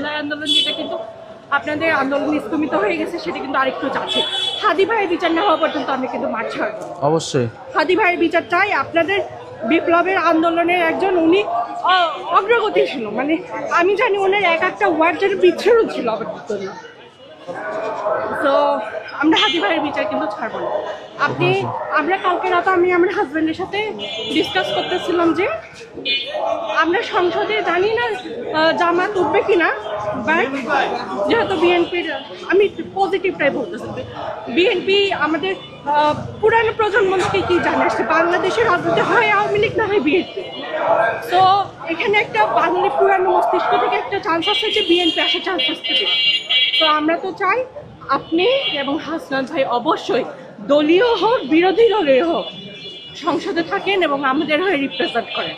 জুলাই আন্দোলন, যেটা কিন্তু আপনাদের আন্দোলন স্থগিত হয়ে গেছে, সেটা কিন্তু আরেকটু যাচ্ছে। হাদি ভাইয়ের বিচার না হওয়া পর্যন্ত আমি কিন্তু মাঠ ছাড়ব। অবশ্যই হাদি ভাইয়ের বিচার চাই। আপনাদের বিপ্লবের আন্দোলনের একজন উনি অগ্রগতি ছিল, মানে আমি জানি ওনার এক একটা ওয়ার্ড যেন বিচ্ছিন্ন ছিল আমাদের জন্য। তো আমরা হাদি ভাইয়ের বিচার কিন্তু ছাড়বো না। আমরা কালকে রাতে আমি আমার হাজব্যান্ডের সাথে ডিসকাস করতেছিলাম যে আমরা সংসদে জানি না জামাত উঠবে কিনা, বাট যেহেতু বিএনপির, আমি পজিটিভটাই বলতেছি, বিএনপি আমাদের পুরানো প্রজন্ম থেকে কি জানে আসছে, বাংলাদেশের রাজনীতি হয় আওয়ামী লীগ না হয় বিএনপি। তো এখানে একটা বাঙালি পুরানো মস্তিষ্ক থেকে একটা চান্স আছে যে বিএনপি আসার চান্স আসছে। তো আমরা তো চাই আপনি এবং হাসনাত ভাই অবশ্যই দলীয় হোক বিরোধী দলীয় হোক সংসদে থাকেন এবং আমাদের হয়ে রিপ্রেজেন্ট করেন।